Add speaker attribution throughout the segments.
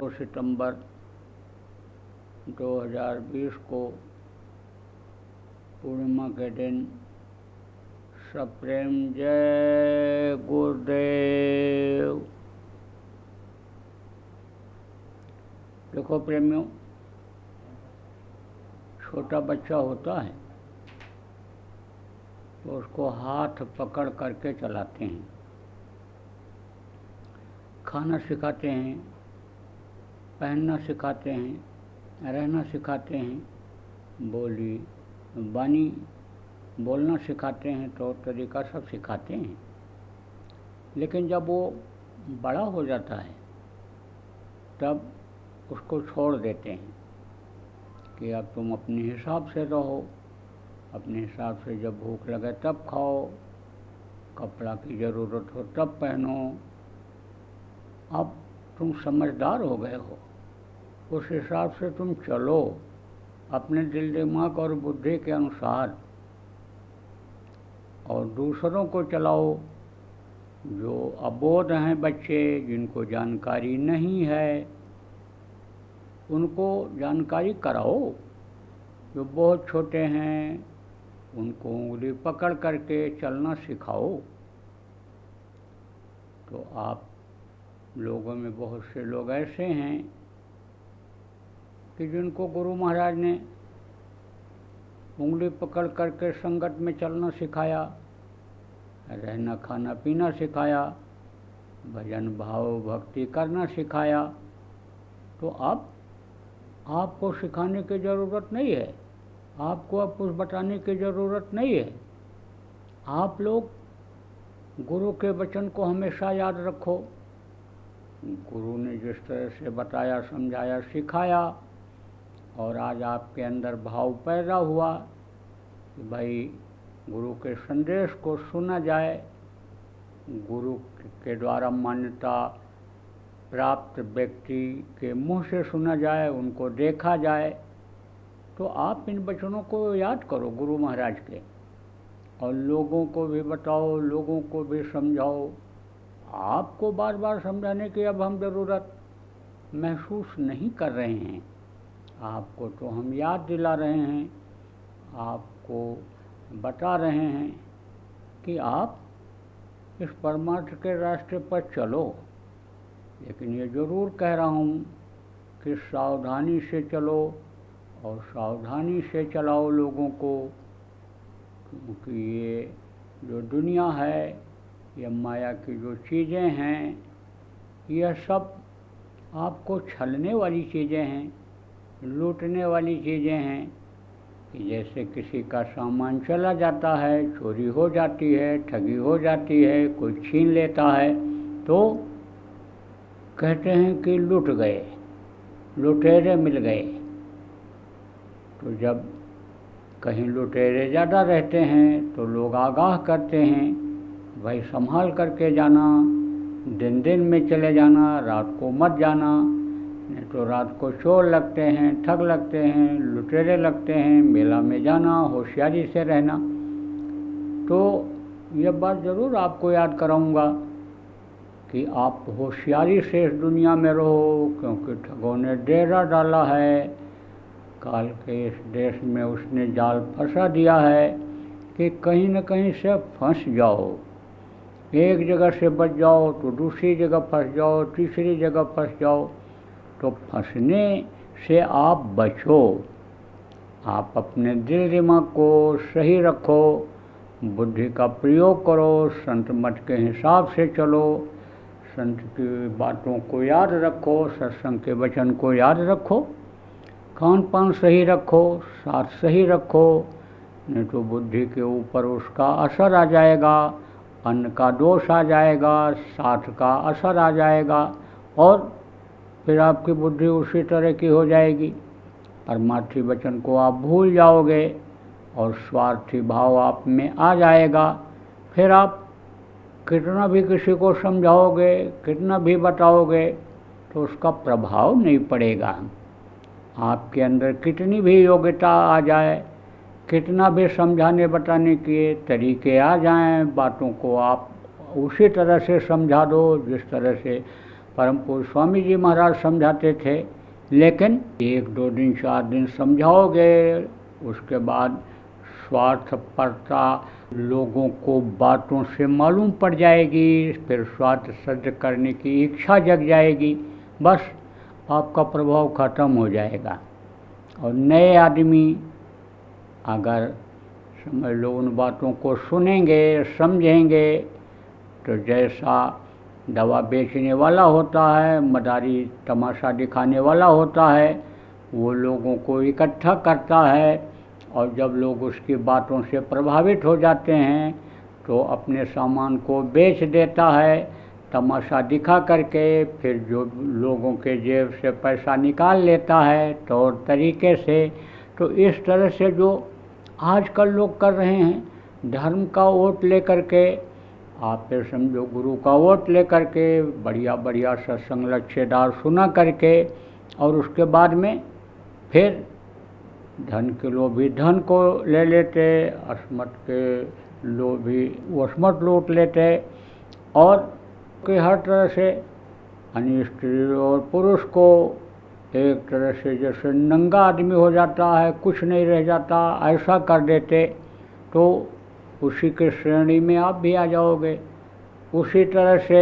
Speaker 1: 2 सितंबर 2020 को पूर्णिमा के दिन सप्रेम जय गुरुदेव। देखो प्रेमियों, छोटा बच्चा होता है तो उसको हाथ पकड़ करके चलाते हैं, खाना सिखाते हैं, पहनना सिखाते हैं, रहना सिखाते हैं, बोली बानी बोलना सिखाते हैं, तो तरीका सब सिखाते हैं। लेकिन जब वो बड़ा हो जाता है तब उसको छोड़ देते हैं कि अब तुम अपने हिसाब से रहो, अपने हिसाब से जब भूख लगे तब खाओ, कपड़ा की ज़रूरत हो तब पहनो। अब तुम समझदार हो गए हो, उस हिसाब से तुम चलो अपने दिल दिमाग और बुद्धि के अनुसार, और दूसरों को चलाओ। जो अबोध हैं बच्चे, जिनको जानकारी नहीं है, उनको जानकारी कराओ। जो बहुत छोटे हैं उनको उंगली पकड़ करके चलना सिखाओ। तो आप लोगों में बहुत से लोग ऐसे हैं कि जिनको गुरु महाराज ने उंगली पकड़ करके संगत में चलना सिखाया, रहना खाना पीना सिखाया, भजन भाव भक्ति करना सिखाया। तो अब आपको सिखाने की ज़रूरत नहीं है, आपको अब कुछ बताने की ज़रूरत नहीं है। आप लोग गुरु के वचन को हमेशा याद रखो। गुरु ने जिस तरह से बताया, समझाया, सिखाया, और आज आपके अंदर भाव पैदा हुआ कि भाई गुरु के संदेश को सुना जाए, गुरु के द्वारा मान्यता प्राप्त व्यक्ति के मुंह से सुना जाए, उनको देखा जाए। तो आप इन वचनों को याद करो गुरु महाराज के, और लोगों को भी बताओ, लोगों को भी समझाओ। आपको बार बार समझाने की अब हम ज़रूरत महसूस नहीं कर रहे हैं, आपको तो हम याद दिला रहे हैं, आपको बता रहे हैं कि आप इस परमार्थ के रास्ते पर चलो। लेकिन ये ज़रूर कह रहा हूँ कि सावधानी से चलो और सावधानी से चलाओ लोगों को, क्योंकि ये जो दुनिया है, ये माया की जो चीज़ें हैं, यह सब आपको छलने वाली चीज़ें हैं, लूटने वाली चीज़ें हैं। कि जैसे किसी का सामान चला जाता है, चोरी हो जाती है, ठगी हो जाती है, कोई छीन लेता है, तो कहते हैं कि लूट गए, लुटेरे मिल गए। तो जब कहीं लुटेरे ज़्यादा रहते हैं तो लोग आगाह करते हैं, भाई संभाल करके जाना, दिन दिन में चले जाना, रात को मत जाना, नहीं तो रात को चोर लगते हैं, ठग लगते हैं, लुटेरे लगते हैं। मेला में जाना, होशियारी से रहना। तो ये बात ज़रूर आपको याद कराऊंगा कि आप होशियारी से इस दुनिया में रहो, क्योंकि ठगों ने डेरा डाला है, काल के इस देश में उसने जाल फंसा दिया है कि कहीं न कहीं से फंस जाओ। एक जगह से बच जाओ तो दूसरी जगह फंस जाओ, तीसरी जगह फंस जाओ। तो फंसने से आप बचो, आप अपने दिल दिमाग को सही रखो, बुद्धि का प्रयोग करो, संत मत के हिसाब से चलो, संत की बातों को याद रखो, सत्संग के वचन को याद रखो, खान पान सही रखो, साथ सही रखो, नहीं तो बुद्धि के ऊपर उसका असर आ जाएगा, अन्न का दोष आ जाएगा, साथ का असर आ जाएगा, और फिर आपकी बुद्धि उसी तरह की हो जाएगी। परमार्थी वचन को आप भूल जाओगे और स्वार्थी भाव आप में आ जाएगा। फिर आप कितना भी किसी को समझाओगे, कितना भी बताओगे, तो उसका प्रभाव नहीं पड़ेगा। आपके अंदर कितनी भी योग्यता आ जाए, कितना भी समझाने बताने के तरीके आ जाएं, बातों को आप उसी तरह से समझा दो जिस तरह से परम पूज्य स्वामी जी महाराज समझाते थे, लेकिन 1-2 दिन 4 दिन समझाओगे, उसके बाद स्वार्थपरता लोगों को बातों से मालूम पड़ जाएगी, फिर स्वार्थ सिद्ध करने की इच्छा जग जाएगी, बस आपका प्रभाव खत्म हो जाएगा। और नए आदमी अगर समझ लो उन बातों को सुनेंगे, समझेंगे, तो जैसा दवा बेचने वाला होता है, मदारी तमाशा दिखाने वाला होता है, वो लोगों को इकट्ठा करता है, और जब लोग उसकी बातों से प्रभावित हो जाते हैं तो अपने सामान को बेच देता है तमाशा दिखा करके, फिर जो लोगों के जेब से पैसा निकाल लेता है तौर तरीके से। तो इस तरह से जो आजकल लोग कर रहे हैं, धर्म का वोट लेकर के, आप फिर समझो गुरु का वोट लेकर के, बढ़िया बढ़िया सत्संग लच्छेदार सुना करके, और उसके बाद में फिर धन के लोभी धन को ले लेते, अस्मत के लोभी अस्मत लूट लेते, और कि हर तरह से यानी स्त्री और पुरुष को एक तरह से जैसे नंगा आदमी हो जाता है, कुछ नहीं रह जाता, ऐसा कर देते, तो उसी के श्रेणी में आप भी आ जाओगे। उसी तरह से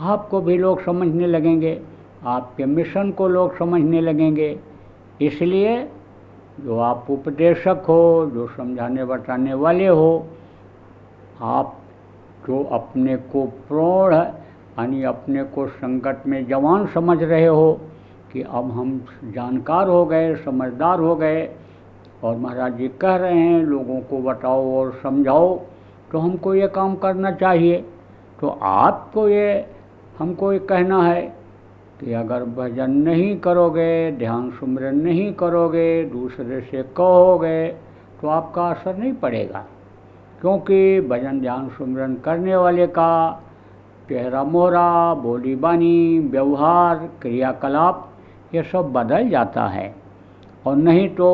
Speaker 1: आपको भी लोग समझने लगेंगे, आपके मिशन को लोग समझने लगेंगे। इसलिए जो आप उपदेशक हो, जो समझाने बताने वाले हो, आप जो अपने को प्रौढ़ यानी अपने को संकट में जवान समझ रहे हो कि अब हम जानकार हो गए, समझदार हो गए, और महाराज जी कह रहे हैं लोगों को बताओ और समझाओ, तो हमको ये काम करना चाहिए। तो आपको ये हमको ये कहना है कि अगर भजन नहीं करोगे, ध्यान सुमिरन नहीं करोगे, दूसरे से कहोगे, तो आपका असर नहीं पड़ेगा, क्योंकि भजन ध्यान सुमिरन करने वाले का चेहरा मोहरा, बोली बानी, व्यवहार, क्रियाकलाप ये सब बदल जाता है, और नहीं तो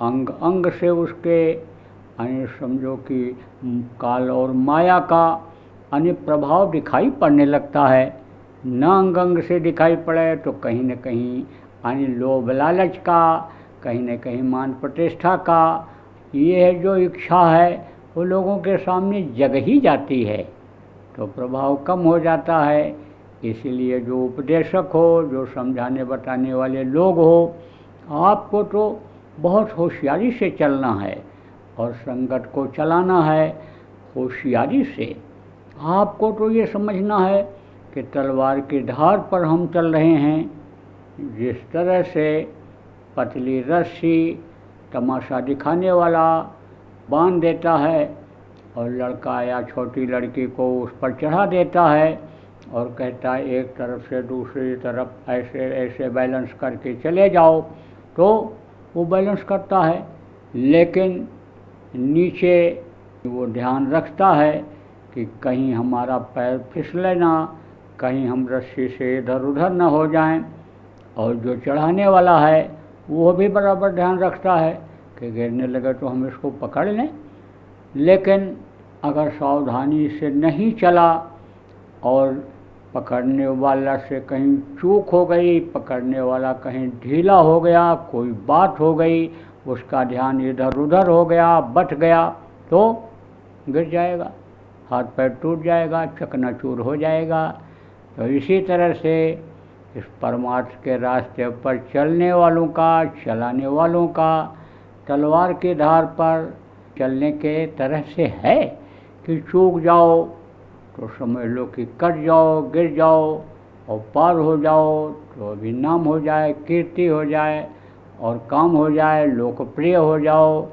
Speaker 1: अंग अंग से उसके यानी समझो कि काल और माया का यानी प्रभाव दिखाई पड़ने लगता है। न अंग अंग से दिखाई पड़े तो कहीं न कहीं यानी लोभ लालच का, कहीं न कहीं मान प्रतिष्ठा का, ये जो इच्छा है वो लोगों के सामने जग ही जाती है, तो प्रभाव कम हो जाता है। इसीलिए जो उपदेशक हो, जो समझाने बताने वाले लोग हो, आपको तो बहुत होशियारी से चलना है और संगत को चलाना है होशियारी से। आपको तो ये समझना है कि तलवार की धार पर हम चल रहे हैं। जिस तरह से पतली रस्सी तमाशा दिखाने वाला बांध देता है और लड़का या छोटी लड़की को उस पर चढ़ा देता है और कहता है एक तरफ से दूसरी तरफ ऐसे ऐसे बैलेंस करके चले जाओ, तो वो बैलेंस करता है, लेकिन नीचे वो ध्यान रखता है कि कहीं हमारा पैर फिसले ना, कहीं हम रस्सी से इधर उधर ना हो जाएं। और जो चढ़ाने वाला है वो भी बराबर ध्यान रखता है कि गिरने लगे तो हम इसको पकड़ लें। लेकिन अगर सावधानी से नहीं चला और पकड़ने वाला से कहीं चूक हो गई, पकड़ने वाला कहीं ढीला हो गया, कोई बात हो गई, उसका ध्यान इधर उधर हो गया, बट गया, तो गिर जाएगा, हाथ पैर टूट जाएगा, चकनाचूर हो जाएगा। तो इसी तरह से इस परमार्थ के रास्ते पर चलने वालों का, चलाने वालों का तलवार की धार पर चलने के तरह से है कि चूक जाओ तो समझ लो कि कट जाओ, गिर जाओ और पार हो जाओ, तो अभी नाम हो जाए, कीर्ति हो जाए और काम हो जाए, लोकप्रिय हो जाओ।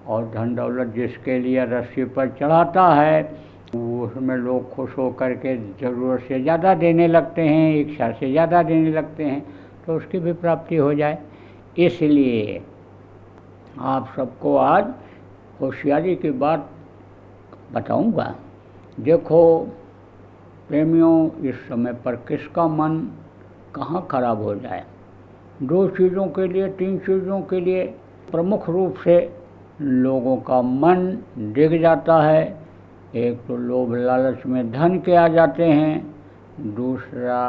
Speaker 1: और धन दौलत जिसके लिए रस्सी पर चढ़ाता है उसमें लोग खुश होकर के ज़रूरत से ज़्यादा देने लगते हैं, इच्छा से ज़्यादा देने लगते हैं, तो उसकी भी प्राप्ति हो जाए। इसलिए आप सबको आज होशियारी की बात बताऊंगा। देखो प्रेमियों, इस समय पर किसका मन कहाँ खराब हो जाए। 2 चीज़ों के लिए, 3 चीज़ों के लिए प्रमुख रूप से लोगों का मन डिग जाता है। एक तो लोभ लालच में धन के आ जाते हैं, दूसरा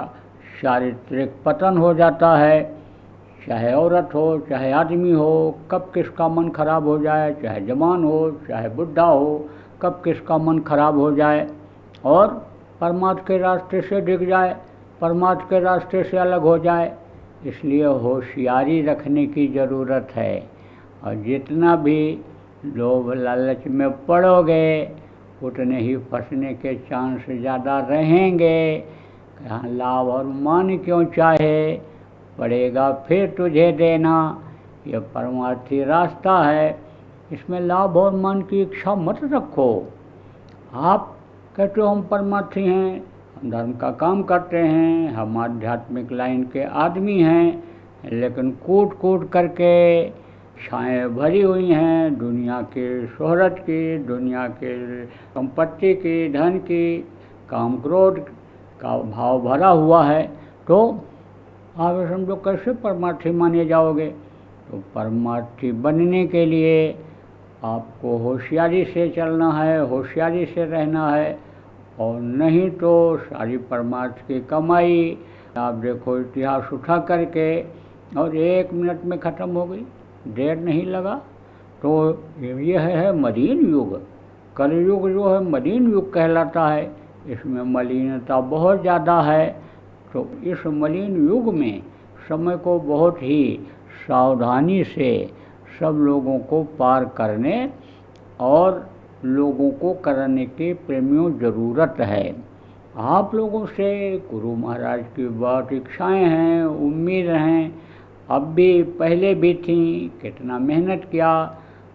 Speaker 1: चारित्रिक पतन हो जाता है। चाहे औरत हो चाहे आदमी हो, कब किसका मन खराब हो जाए, चाहे जवान हो चाहे बुढ़ा हो, कब किसका मन खराब हो जाए और परमात्मा के रास्ते से डिग जाए, परमात्मा के रास्ते से अलग हो जाए। इसलिए होशियारी रखने की ज़रूरत है। और जितना भी लोभ लालच में पड़ोगे उतने ही फंसने के चांस ज़्यादा रहेंगे। यहाँ लाभ और मान क्यों चाहे, पड़ेगा फिर तुझे देना। ये परमार्थी रास्ता है, इसमें लाभ और मान की इच्छा मत रखो। आप कहते हो हम परमार्थी हैं, हम धर्म का काम करते हैं, हम आध्यात्मिक लाइन के आदमी हैं, लेकिन कूट कूट करके छाएँ भरी हुई हैं दुनिया की शोहरत की, दुनिया के संपत्ति की, धन की, काम क्रोध का भाव भरा हुआ है। तो आप समझो कैसे परमार्थी माने जाओगे। तो परमार्थी बनने के लिए आपको होशियारी से चलना है, होशियारी से रहना है, और नहीं तो सारी परमार्थ की कमाई आप देखो इतिहास उठा करके और 1 मिनट में ख़त्म हो गई, देर नहीं लगा। तो ये है मदीन युग। कलयुग जो है मदीन युग कहलाता है, इसमें मलिनता बहुत ज़्यादा है। तो इस मलिन युग में समय को बहुत ही सावधानी से सब लोगों को पार करने और लोगों को करने की प्रेमियों ज़रूरत है। आप लोगों से गुरु महाराज की बहुत इच्छाएं हैं, उम्मीद हैं, अब भी पहले भी थी। कितना मेहनत किया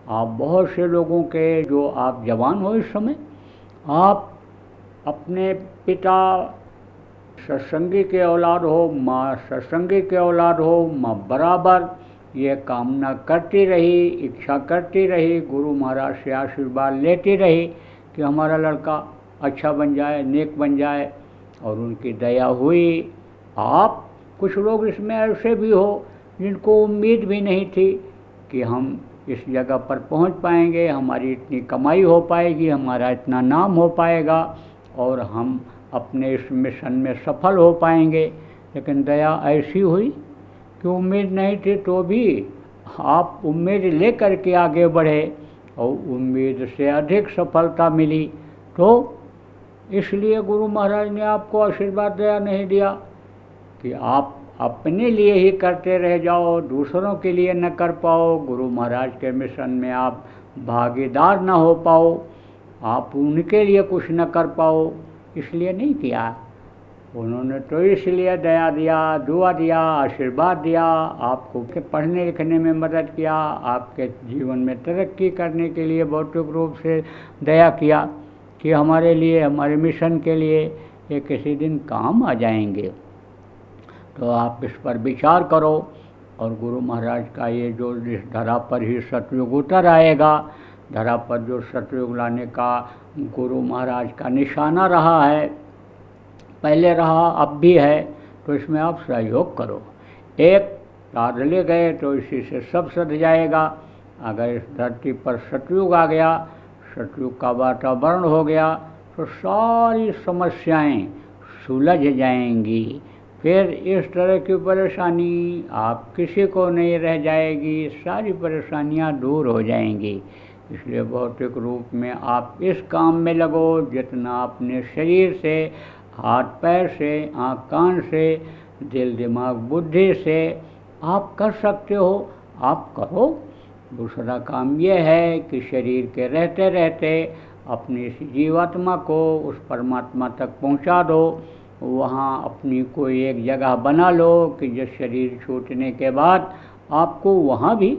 Speaker 1: आप बहुत से लोगों के, जो आप जवान हो इस समय, आप अपने पिता सत्संगी के औलाद हो, माँ सत्संगी के औलाद हो, माँ बराबर ये कामना करती रही, इच्छा करती रही, गुरु महाराज से आशीर्वाद लेती रही कि हमारा लड़का अच्छा बन जाए, नेक बन जाए, और उनकी दया हुई। आप कुछ लोग इसमें ऐसे भी हो जिनको उम्मीद भी नहीं थी कि हम इस जगह पर पहुंच पाएंगे, हमारी इतनी कमाई हो पाएगी, हमारा इतना नाम हो पाएगा और हम अपने इस मिशन में सफल हो पाएंगे। लेकिन दया ऐसी हुई कि उम्मीद नहीं थी तो भी आप उम्मीद लेकर के आगे बढ़े और उम्मीद से अधिक सफलता मिली। तो इसलिए गुरु महाराज ने आपको आशीर्वाद दया नहीं दिया कि आप अपने लिए ही करते रह जाओ, दूसरों के लिए न कर पाओ, गुरु महाराज के मिशन में आप भागीदार न हो पाओ, आप उनके लिए कुछ न कर पाओ, इसलिए नहीं किया। उन्होंने तो इसलिए दया दिया, दुआ दिया, आशीर्वाद दिया, आपको के पढ़ने लिखने में मदद किया, आपके जीवन में तरक्की करने के लिए भौतिक रूप से दया किया कि हमारे लिए, हमारे मिशन के लिए ये किसी दिन काम आ जाएंगे। तो आप इस पर विचार करो। और गुरु महाराज का ये जो इस धरा पर ही सतयुग उतर आएगा, धरा पर जो सतयुग लाने का गुरु महाराज का निशाना रहा है, पहले रहा, अब भी है, तो इसमें आप सहयोग करो। एक साध ले गए तो इसी से सब सध जाएगा। अगर इस धरती पर सतयुग आ गया, सतयुग का वातावरण हो गया, तो सारी समस्याएं सुलझ जाएंगी। फिर इस तरह की परेशानी आप किसी को नहीं रह जाएगी, सारी परेशानियां दूर हो जाएंगी। इसलिए भौतिक रूप में आप इस काम में लगो, जितना अपने शरीर से, हाथ पैर से, आँख कान से, दिल दिमाग बुद्धि से आप कर सकते हो, आप करो। दूसरा काम यह है कि शरीर के रहते रहते अपनी इस जीवात्मा को उस परमात्मा तक पहुंचा दो। वहाँ अपनी कोई एक जगह बना लो कि जिस शरीर छूटने के बाद आपको वहाँ भी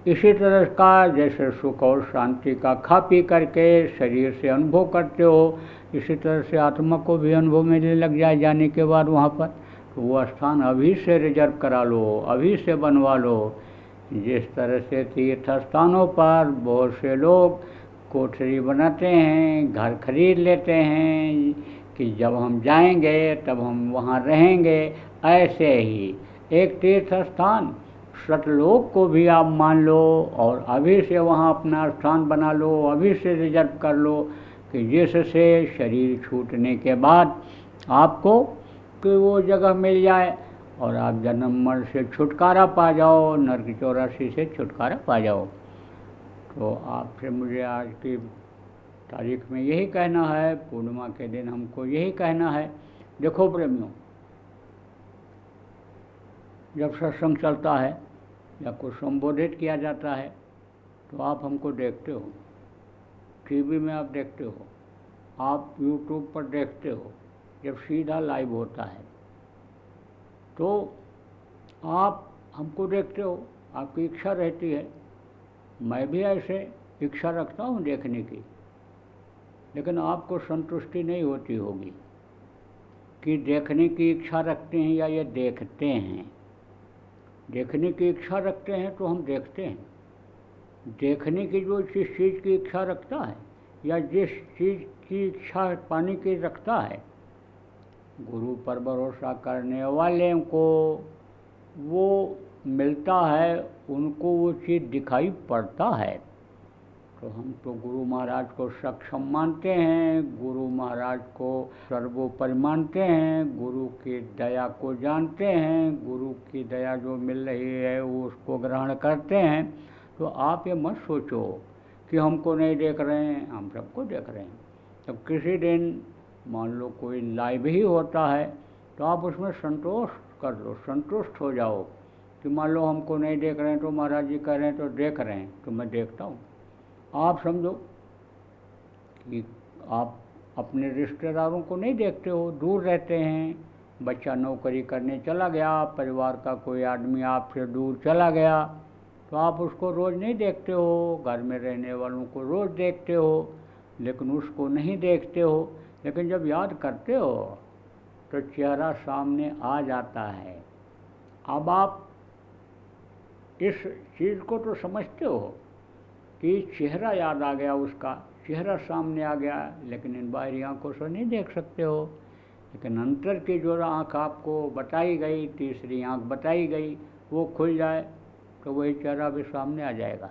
Speaker 1: इसी तरह का, जैसे सुख और शांति का खा पी करके शरीर से अनुभव करते हो, इसी तरह से आत्मा को भी अनुभव मिलने लग जाए जाने के बाद वहाँ पर। तो वो स्थान अभी से रिजर्व करा लो, अभी से बनवा लो। जिस तरह से तीर्थ स्थानों पर बहुत से लोग कोठरी बनाते हैं, घर खरीद लेते हैं कि जब हम जाएंगे तब हम वहाँ रहेंगे, ऐसे ही एक तीर्थ स्थान सतलोक को भी आप मान लो और अभी से वहाँ अपना स्थान बना लो, अभी से रिजर्व कर लो कि जिससे शरीर छूटने के बाद आपको की वो जगह मिल जाए और आप जन्म मरण से छुटकारा पा जाओ, नरक 84 से छुटकारा पा जाओ। तो आपसे मुझे आज की तारीख में यही कहना है, पूर्णिमा के दिन हमको यही कहना है। देखो प्रेमियों, जब सत्संग चलता है या कुछ संबोधित किया जाता है तो आप हमको देखते हो, टीवी में आप देखते हो, आप यूट्यूब पर देखते हो, जब सीधा लाइव होता है तो आप हमको देखते हो, आपकी इच्छा रहती है। मैं भी ऐसे इच्छा रखता हूँ देखने की, लेकिन आपको संतुष्टि नहीं होती होगी कि देखने की इच्छा रखते हैं या ये देखते हैं। देखने की इच्छा रखते हैं तो हम देखते हैं। देखने की जो जिस चीज़ की इच्छा रखता है या जिस चीज़ की इच्छा पाने की रखता है, गुरु पर भरोसा करने वाले को वो मिलता है, उनको वो चीज़ दिखाई पड़ता है। तो हम तो गुरु महाराज को सक्षम मानते हैं, गुरु महाराज को सर्वोपरि मानते हैं, गुरु की दया को जानते हैं, गुरु की दया जो मिल रही है वो उसको ग्रहण करते हैं। तो आप ये मत सोचो कि हमको नहीं देख रहे हैं, हम सबको देख रहे हैं। तो किसी दिन मान लो कोई लाइव ही होता है तो आप उसमें संतोष कर लो, संतुष्ट हो जाओ कि मान लो हमको नहीं देख रहे हैं तो महाराज जी कह रहे हैं तो देख रहे हैं, तो मैं देखता हूँ। आप समझो कि आप अपने रिश्तेदारों को नहीं देखते हो, दूर रहते हैं। बच्चा नौकरी करने चला गया, परिवार का कोई आदमी आपसे दूर चला गया तो आप उसको रोज़ नहीं देखते हो। घर में रहने वालों को रोज़ देखते हो, लेकिन उसको नहीं देखते हो। लेकिन जब याद करते हो तो चेहरा सामने आ जाता है। अब आप इस चीज़ को तो समझते हो कि चेहरा याद आ गया, उसका चेहरा सामने आ गया, लेकिन इन बाहरी आँखों से नहीं देख सकते हो। लेकिन अंतर की जो आँख आपको बताई गई, तीसरी आँख बताई गई, वो खुल जाए तो वही चेहरा भी सामने आ जाएगा।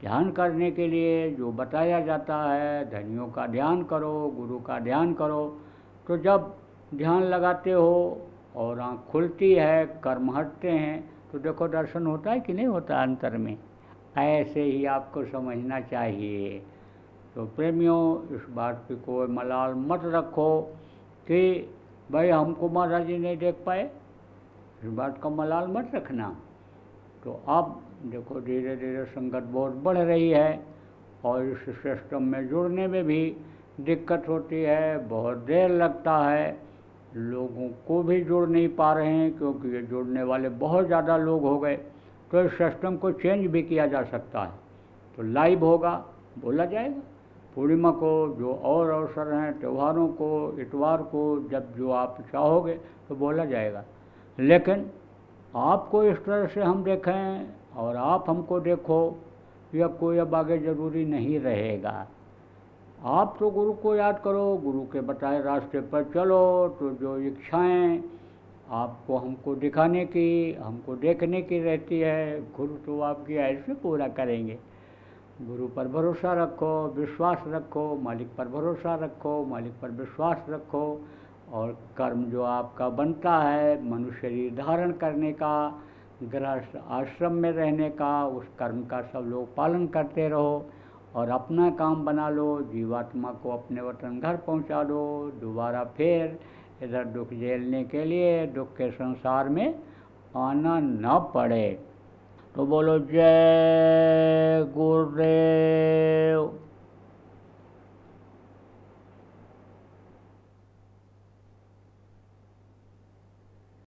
Speaker 1: ध्यान करने के लिए जो बताया जाता है, धनियों का ध्यान करो, गुरु का ध्यान करो, तो जब ध्यान लगाते हो और आँख खुलती है, कर्म हटते हैं, तो देखो दर्शन होता है कि नहीं होता अंतर में। ऐसे ही आपको समझना चाहिए। तो प्रेमियों, इस बात की कोई मलाल मत रखो कि भाई हमको महाराज जी नहीं देख पाए, इस बात का मलाल मत रखना। तो अब देखो धीरे धीरे संगत बहुत बढ़ रही है और इस सिस्टम में जुड़ने में भी दिक्कत होती है, बहुत देर लगता है, लोगों को भी जुड़ नहीं पा रहे हैं क्योंकि ये जुड़ने वाले बहुत ज़्यादा लोग हो गए। तो इस सिस्टम को चेंज भी किया जा सकता है। तो लाइव होगा, बोला जाएगा। पूर्णिमा को जो और अवसर हैं, त्योहारों को, इतवार को, जब जो आप चाहोगे तो बोला जाएगा। लेकिन आपको इस तरह से हम देखें और आप हमको देखो, यह कोई अब आगे ज़रूरी नहीं रहेगा। आप तो गुरु को याद करो, गुरु के बताए रास्ते पर चलो, तो जो इच्छाएं आपको हमको दिखाने की, हमको देखने की रहती है, गुरु तो आपकी ऐसे पूरा करेंगे। गुरु पर भरोसा रखो, विश्वास रखो, मालिक पर भरोसा रखो, मालिक पर विश्वास रखो, और कर्म जो आपका बनता है मनुष्य शरीर धारण करने का, गृहस्थ आश्रम में रहने का, उस कर्म का सब लोग पालन करते रहो और अपना काम बना लो। जीवात्मा को अपने वतन घर पहुंचा दो, दोबारा फिर इधर दुख झेलने के लिए दुख के संसार में आना न पड़े। तो बोलो जय गुरुदेव।